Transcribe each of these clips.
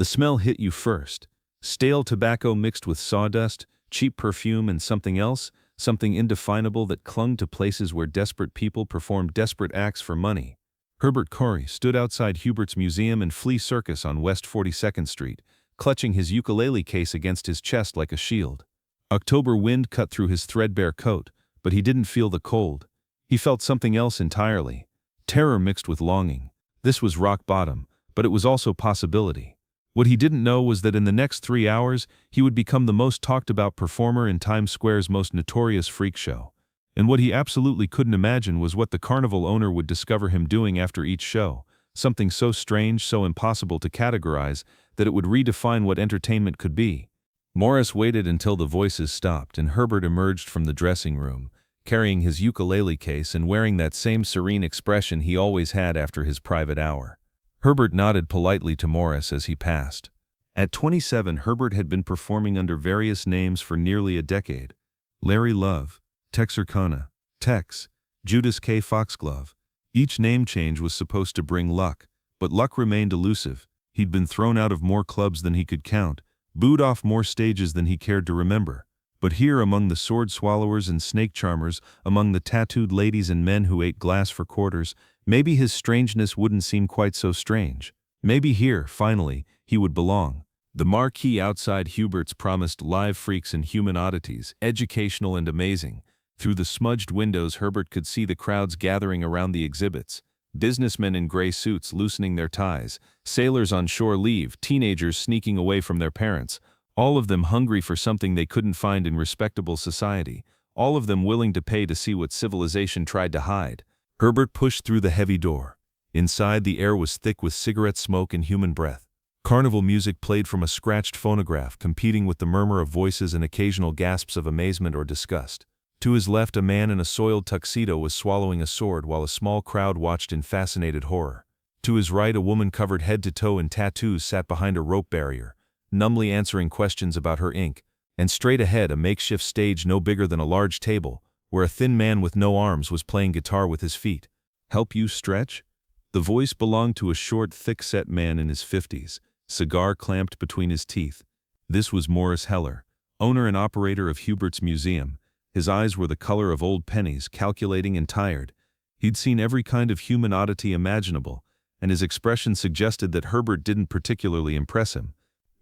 The smell hit you first. Stale tobacco mixed with sawdust, cheap perfume, and something else, something indefinable that clung to places where desperate people performed desperate acts for money. Herbert Khaury stood outside Hubert's museum and Flea Circus on West 42nd Street, clutching his ukulele case against his chest like a shield. October wind cut through his threadbare coat, but he didn't feel the cold. He felt something else entirely. Terror mixed with longing. This was rock bottom, but it was also possibility. What he didn't know was that in the next 3 hours, he would become the most talked-about performer in Times Square's most notorious freak show. And what he absolutely couldn't imagine was what the carnival owner would discover him doing after each show, something so strange, so impossible to categorize, that it would redefine what entertainment could be. Morris waited until the voices stopped and Herbert emerged from the dressing room, carrying his ukulele case and wearing that same serene expression he always had after his private hour. Herbert nodded politely to Morris as he passed. At 27, Herbert had been performing under various names for nearly a decade. Larry Love, Texarkana, Tex, Judas K. Foxglove. Each name change was supposed to bring luck, but luck remained elusive. He'd been thrown out of more clubs than he could count, booed off more stages than he cared to remember. But here among the sword swallowers and snake charmers, among the tattooed ladies and men who ate glass for quarters, maybe his strangeness wouldn't seem quite so strange. Maybe here, finally, he would belong. The marquee outside Hubert's promised live freaks and human oddities, educational and amazing. Through the smudged windows, Herbert could see the crowds gathering around the exhibits. Businessmen in gray suits loosening their ties, sailors on shore leave, teenagers sneaking away from their parents, all of them hungry for something they couldn't find in respectable society, all of them willing to pay to see what civilization tried to hide. Herbert pushed through the heavy door. Inside, the air was thick with cigarette smoke and human breath. Carnival music played from a scratched phonograph, competing with the murmur of voices and occasional gasps of amazement or disgust. To his left, a man in a soiled tuxedo was swallowing a sword while a small crowd watched in fascinated horror. To his right, a woman covered head to toe in tattoos sat behind a rope barrier, numbly answering questions about her ink. And straight ahead, a makeshift stage no bigger than a large table, where a thin man with no arms was playing guitar with his feet. "Help you stretch?" The voice belonged to a short, thick-set man in his 50s, cigar clamped between his teeth. This was Morris Heller, owner and operator of Hubert's museum. His eyes were the color of old pennies, calculating and tired. He'd seen every kind of human oddity imaginable, and his expression suggested that Herbert didn't particularly impress him.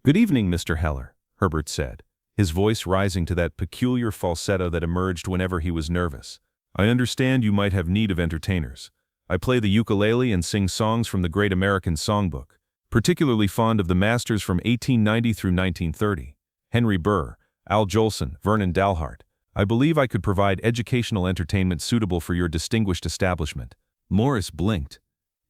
"Good evening, Mr. Heller," Herbert said, his voice rising to that peculiar falsetto that emerged whenever he was nervous. "I understand you might have need of entertainers. I play the ukulele and sing songs from the Great American Songbook, particularly fond of the masters from 1890 through 1930. Henry Burr, Al Jolson, Vernon Dalhart. I believe I could provide educational entertainment suitable for your distinguished establishment." Morris blinked.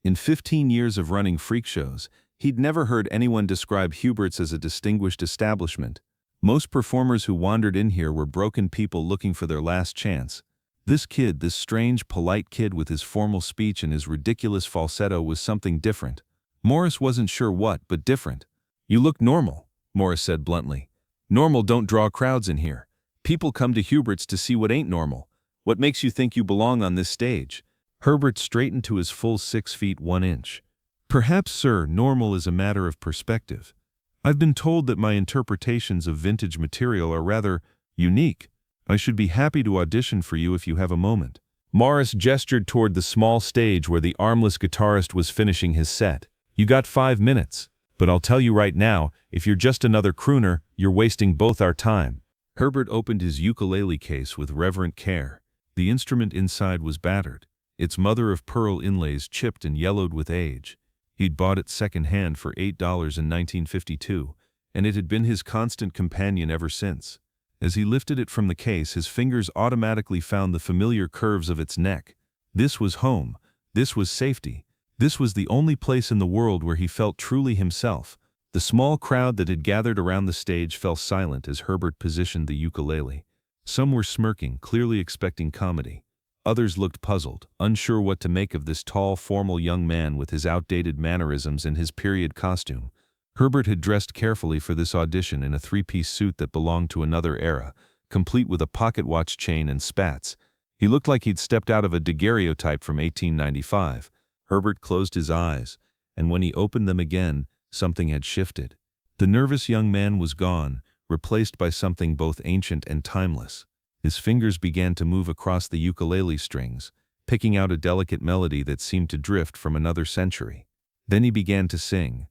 In 15 years of running freak shows, he'd never heard anyone describe Hubert's as a distinguished establishment. Most performers who wandered in here were broken people looking for their last chance. This kid, this strange, polite kid with his formal speech and his ridiculous falsetto, was something different. Morris wasn't sure what, but different. "You look normal," Morris said bluntly. "Normal don't draw crowds in here. People come to Hubert's to see what ain't normal. What makes you think you belong on this stage?" Herbert straightened to his full 6 feet 1 inch. "Perhaps, sir, normal is a matter of perspective. I've been told that my interpretations of vintage material are rather unique. I should be happy to audition for you if you have a moment." Morris gestured toward the small stage where the armless guitarist was finishing his set. "You got 5 minutes, but I'll tell you right now, if you're just another crooner, you're wasting both our time." Herbert opened his ukulele case with reverent care. The instrument inside was battered, its mother-of-pearl inlays chipped and yellowed with age. He'd bought it second-hand for $8 in 1952, and it had been his constant companion ever since. As he lifted it from the case, his fingers automatically found the familiar curves of its neck. This was home. This was safety. This was the only place in the world where he felt truly himself. The small crowd that had gathered around the stage fell silent as Herbert positioned the ukulele. Some were smirking, clearly expecting comedy. Others looked puzzled, unsure what to make of this tall, formal young man with his outdated mannerisms and his period costume. Herbert had dressed carefully for this audition in a 3-piece suit that belonged to another era, complete with a pocket watch chain and spats. He looked like he'd stepped out of a daguerreotype from 1895. Herbert closed his eyes, and when he opened them again, Something had shifted. The nervous young man was gone, replaced by something both ancient and timeless. His fingers began to move across the ukulele strings, picking out a delicate melody that seemed to drift from another century. Then he began to sing,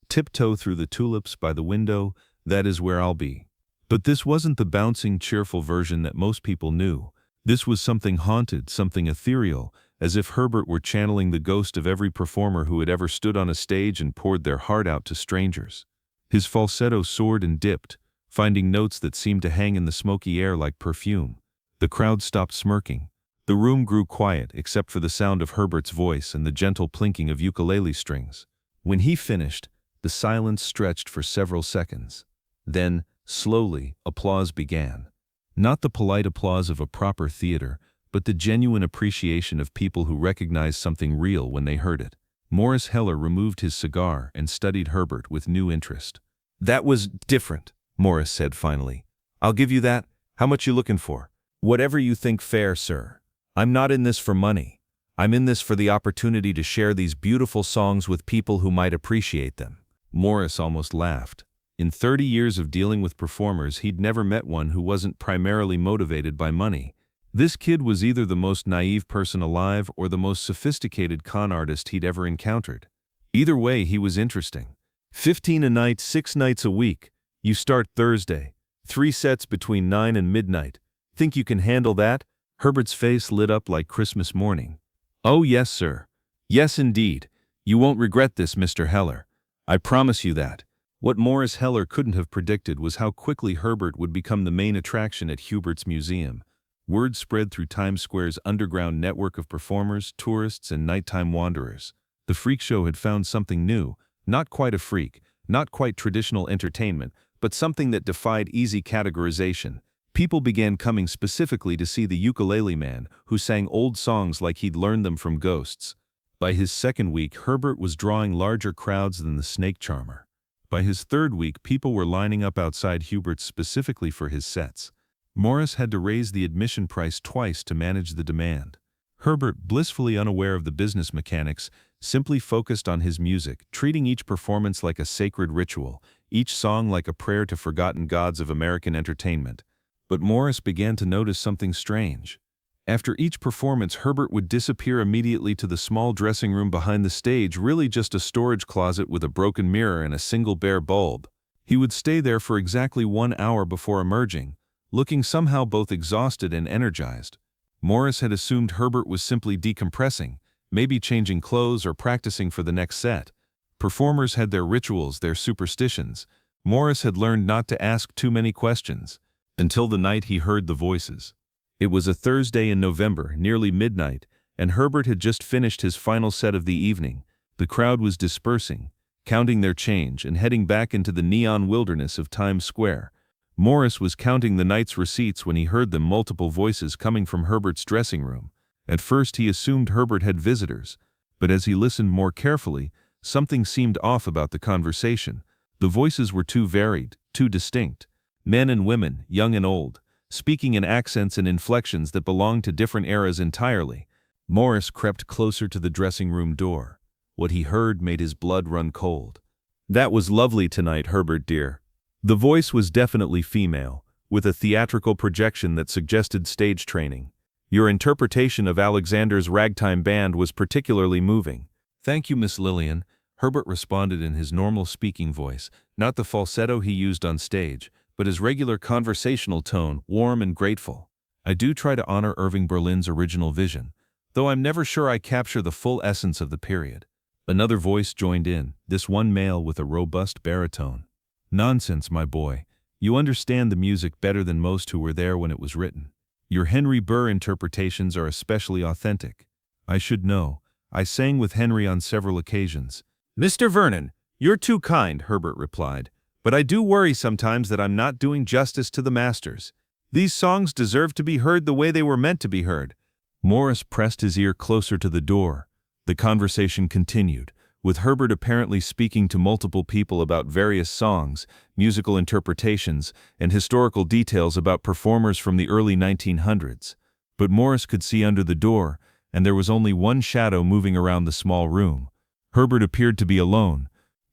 "Tiptoe through the tulips by the window, that is where I'll be." But this wasn't the bouncing, cheerful version that most people knew. This was something haunted, something ethereal, as if Herbert were channeling the ghost of every performer who had ever stood on a stage and poured their heart out to strangers. His falsetto soared and dipped, finding notes that seemed to hang in the smoky air like perfume. The crowd stopped smirking. The room grew quiet except for the sound of Herbert's voice and the gentle plinking of ukulele strings. When he finished, the silence stretched for several seconds. Then, slowly, applause began. Not the polite applause of a proper theater, but the genuine appreciation of people who recognized something real when they heard it. Morris Heller removed his cigar and studied Herbert with new interest. "That was different," Morris said finally. "I'll give you that. How much you looking for?" "Whatever you think fair, sir. I'm not in this for money. I'm in this for the opportunity to share these beautiful songs with people who might appreciate them." Morris almost laughed. In 30 years of dealing with performers, he'd never met one who wasn't primarily motivated by money. This kid was either the most naive person alive or the most sophisticated con artist he'd ever encountered. Either way, he was interesting. 15 a night, 6 nights a week. You start Thursday. 3 sets between 9 and midnight. Think you can handle that? Herbert's face lit up like Christmas morning. "Oh yes, sir. Yes indeed. You won't regret this, Mr. Heller. I promise you that." What Morris Heller couldn't have predicted was how quickly Herbert would become the main attraction at Hubert's museum. Word spread through Times Square's underground network of performers, tourists, and nighttime wanderers. The freak show had found something new, not quite a freak, not quite traditional entertainment, but something that defied easy categorization. People began coming specifically to see the ukulele man, who sang old songs like he'd learned them from ghosts. By his second week, Herbert was drawing larger crowds than the snake charmer. By his third week, people were lining up outside Hubert's specifically for his sets. Morris had to raise the admission price twice to manage the demand. Herbert, blissfully unaware of the business mechanics, simply focused on his music, treating each performance like a sacred ritual, each song like a prayer to forgotten gods of American entertainment. But Morris began to notice something strange. After each performance, Herbert would disappear immediately to the small dressing room behind the stage, really just a storage closet with a broken mirror and a single bare bulb. He would stay there for exactly 1 hour before emerging, looking somehow both exhausted and energized. Morris had assumed Herbert was simply decompressing, maybe changing clothes or practicing for the next set. Performers had their rituals, their superstitions. Morris had learned not to ask too many questions, until the night he heard the voices. It was a Thursday in November, nearly midnight, and Herbert had just finished his final set of the evening. The crowd was dispersing, counting their change and heading back into the neon wilderness of Times Square. Morris was counting the night's receipts when he heard the multiple voices coming from Herbert's dressing room. At first he assumed Herbert had visitors, but as he listened more carefully, something seemed off about the conversation. The voices were too varied, too distinct. Men and women, young and old, speaking in accents and inflections that belonged to different eras entirely. Morris crept closer to the dressing room door. What he heard made his blood run cold. "That was lovely tonight, Herbert dear." The voice was definitely female, with a theatrical projection that suggested stage training. "Your interpretation of Alexander's ragtime band was particularly moving." "Thank you, Miss Lillian," Herbert responded in his normal speaking voice, not the falsetto he used on stage, but his regular conversational tone, warm and grateful. "I do try to honor Irving Berlin's original vision, though I'm never sure I capture the full essence of the period." Another voice joined in, this one male with a robust baritone. "Nonsense, my boy. You understand the music better than most who were there when it was written. Your Henry Burr interpretations are especially authentic." "I should know. I sang with Henry on several occasions." "Mr. Vernon, you're too kind," Herbert replied. "But I do worry sometimes that I'm not doing justice to the masters. These songs deserve to be heard the way they were meant to be heard." Morris pressed his ear closer to the door. The conversation continued, with Herbert apparently speaking to multiple people about various songs, musical interpretations, and historical details about performers from the early 1900s. But Morris could see under the door, and there was only one shadow moving around the small room. Herbert appeared to be alone.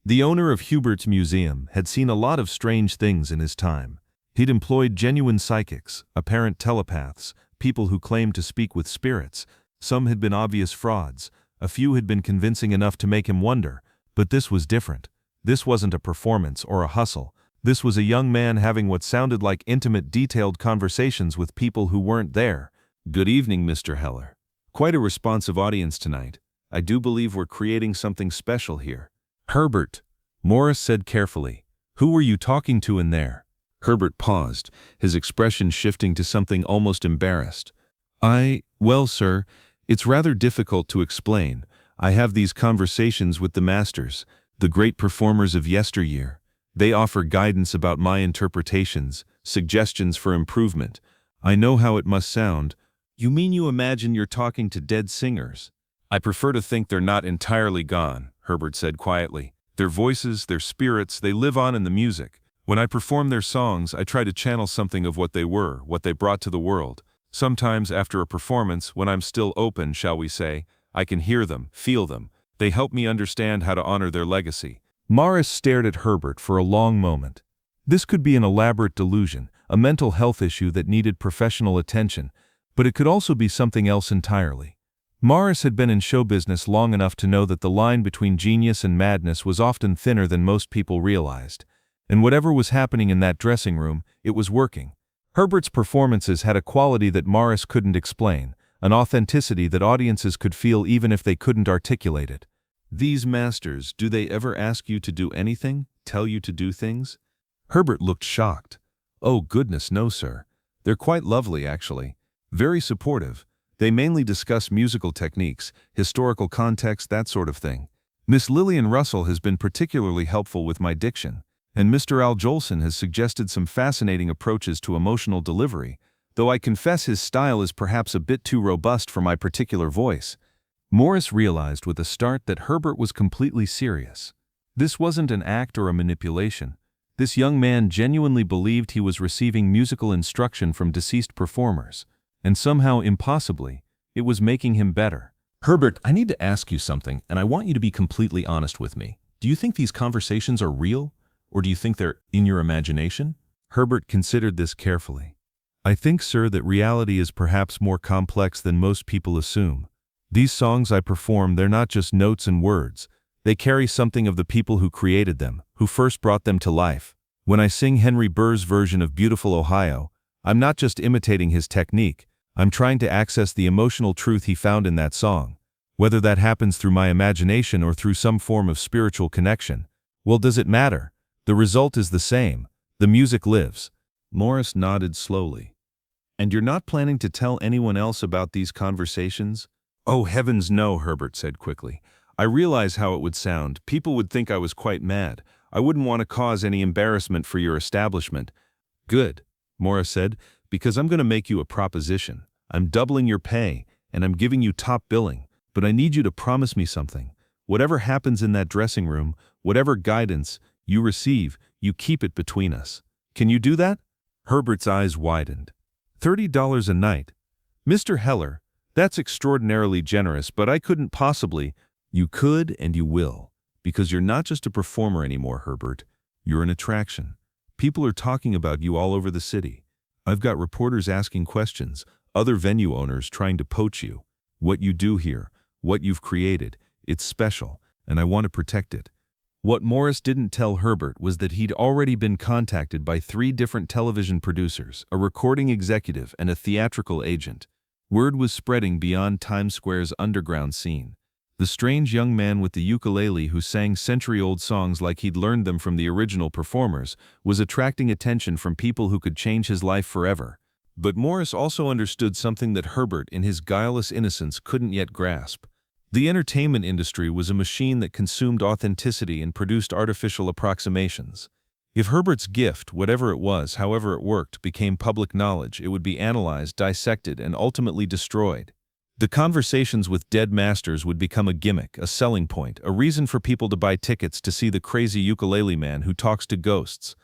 The owner of Hubert's museum had seen a lot of strange things in his time. He'd employed genuine psychics, apparent telepaths, people who claimed to speak with spirits. Some had been obvious frauds, a few had been convincing enough to make him wonder, but this was different. This wasn't a performance or a hustle. This was a young man having what sounded like intimate, detailed conversations with people who weren't there. "Good evening, Mr. Heller. Quite a responsive audience tonight. I do believe we're creating something special here." "Herbert," Morris said carefully. "Who were you talking to in there?" Herbert paused, his expression shifting to something almost embarrassed. Well, sir, it's rather difficult to explain. I have these conversations with the masters, the great performers of yesteryear. They offer guidance about my interpretations, suggestions for improvement. I know how it must sound." "You mean you imagine you're talking to dead singers?" "I prefer to think they're not entirely gone," Herbert said quietly. "Their voices, their spirits, they live on in the music. When I perform their songs, I try to channel something of what they were, what they brought to the world. Sometimes after a performance, when I'm still open, shall we say, I can hear them, feel them. They help me understand how to honor their legacy." Morris stared at Herbert for a long moment. This could be an elaborate delusion, a mental health issue that needed professional attention, but it could also be something else entirely. Morris had been in show business long enough to know that the line between genius and madness was often thinner than most people realized. And whatever was happening in that dressing room, it was working. Herbert's performances had a quality that Morris couldn't explain, an authenticity that audiences could feel even if they couldn't articulate it. "These masters, do they ever ask you to do anything, tell you to do things?" Herbert looked shocked. "Oh goodness, no sir. They're quite lovely actually. Very supportive. They mainly discuss musical techniques, historical context, that sort of thing. Miss Lillian Russell has been particularly helpful with my diction, and Mr. Al Jolson has suggested some fascinating approaches to emotional delivery, though I confess his style is perhaps a bit too robust for my particular voice." Morris realized with a start that Herbert was completely serious. This wasn't an act or a manipulation. This young man genuinely believed he was receiving musical instruction from deceased performers, and somehow, impossibly, it was making him better. "Herbert, I need to ask you something, and I want you to be completely honest with me. Do you think these conversations are real, or do you think they're in your imagination?" Herbert considered this carefully. "I think, sir, that reality is perhaps more complex than most people assume. These songs I perform, they're not just notes and words. They carry something of the people who created them, who first brought them to life. When I sing Henry Burr's version of Beautiful Ohio, I'm not just imitating his technique, I'm trying to access the emotional truth he found in that song. Whether that happens through my imagination or through some form of spiritual connection, well, does it matter? The result is the same. The music lives." Morris nodded slowly. "And you're not planning to tell anyone else about these conversations?" "Oh heavens no," Herbert said quickly. "I realize how it would sound. People would think I was quite mad. I wouldn't want to cause any embarrassment for your establishment." "Good," Morris said, "because I'm going to make you a proposition. I'm doubling your pay, and I'm giving you top billing, but I need you to promise me something. Whatever happens in that dressing room, whatever guidance you receive, you keep it between us. Can you do that?" Herbert's eyes widened. $30 a night. "Mr. Heller, that's extraordinarily generous, but I couldn't possibly—" "You could and you will, because you're not just a performer anymore, Herbert. You're an attraction. People are talking about you all over the city. I've got reporters asking questions, other venue owners trying to poach you. What you do here, what you've created, it's special, and I want to protect it." What Morris didn't tell Herbert was that he'd already been contacted by 3 different television producers, a recording executive, and a theatrical agent. Word was spreading beyond Times Square's underground scene. The strange young man with the ukulele who sang century-old songs like he'd learned them from the original performers was attracting attention from people who could change his life forever. But Morris also understood something that Herbert, in his guileless innocence, couldn't yet grasp. The entertainment industry was a machine that consumed authenticity and produced artificial approximations. If Herbert's gift, whatever it was, however it worked, became public knowledge, it would be analyzed, dissected, and ultimately destroyed. The conversations with dead masters would become a gimmick, a selling point, a reason for people to buy tickets to see the crazy ukulele man who talks to ghosts.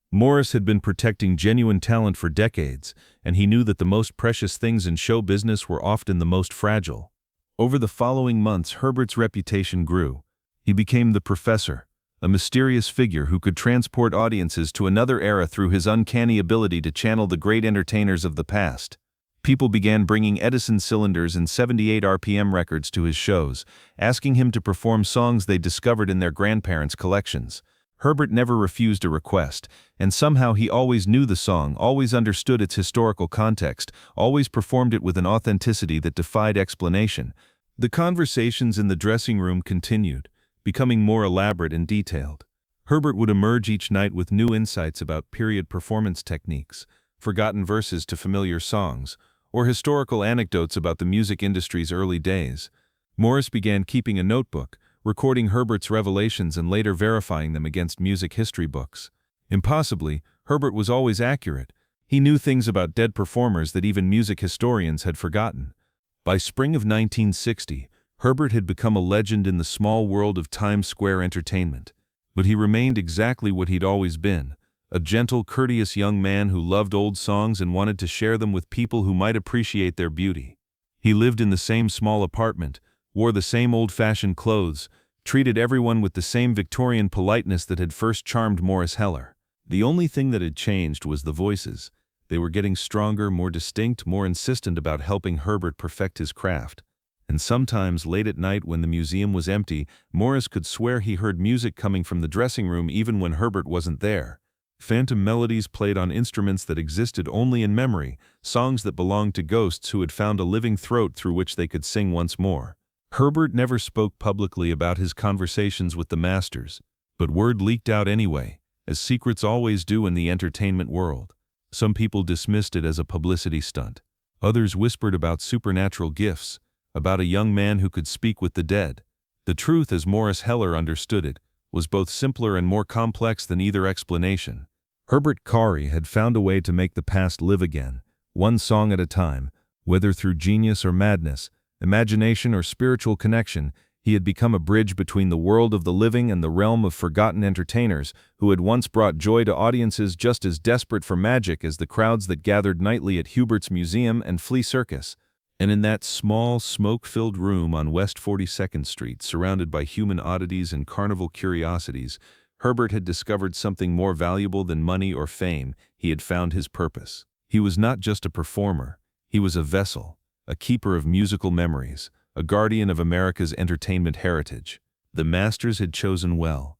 Morris had been protecting genuine talent for decades, and he knew that the most precious things in show business were often the most fragile. Over the following months, Herbert's reputation grew. He became the professor, a mysterious figure who could transport audiences to another era through his uncanny ability to channel the great entertainers of the past. People began bringing Edison cylinders and 78 RPM records to his shows, asking him to perform songs they discovered in their grandparents' collections. Herbert never refused a request, and somehow he always knew the song, always understood its historical context, always performed it with an authenticity that defied explanation. The conversations in the dressing room continued, becoming more elaborate and detailed. Herbert would emerge each night with new insights about period performance techniques, forgotten verses to familiar songs, or historical anecdotes about the music industry's early days. Morris began keeping a notebook, recording Herbert's revelations and later verifying them against music history books. Impossibly, Herbert was always accurate. He knew things about dead performers that even music historians had forgotten. By spring of 1960, Herbert had become a legend in the small world of Times Square entertainment. But he remained exactly what he'd always been, a gentle, courteous young man who loved old songs and wanted to share them with people who might appreciate their beauty. He lived in the same small apartment, wore the same old-fashioned clothes, treated everyone with the same Victorian politeness that had first charmed Morris Heller. The only thing that had changed was the voices. They were getting stronger, more distinct, more insistent about helping Herbert perfect his craft. And sometimes, late at night when the museum was empty, Morris could swear he heard music coming from the dressing room even when Herbert wasn't there. Phantom melodies played on instruments that existed only in memory, songs that belonged to ghosts who had found a living throat through which they could sing once more. Herbert never spoke publicly about his conversations with the masters, but word leaked out anyway, as secrets always do in the entertainment world. Some people dismissed it as a publicity stunt. Others whispered about supernatural gifts, about a young man who could speak with the dead. The truth, as Morris Heller understood it, was both simpler and more complex than either explanation. Herbert Khaury had found a way to make the past live again, one song at a time. Whether through genius or madness, imagination or spiritual connection, he had become a bridge between the world of the living and the realm of forgotten entertainers who had once brought joy to audiences just as desperate for magic as the crowds that gathered nightly at Hubert's Museum and Flea Circus. And in that small, smoke-filled room on West 42nd Street, surrounded by human oddities and carnival curiosities, Herbert had discovered something more valuable than money or fame. He had found his purpose. He was not just a performer. He was a vessel, a keeper of musical memories, a guardian of America's entertainment heritage. The masters had chosen well.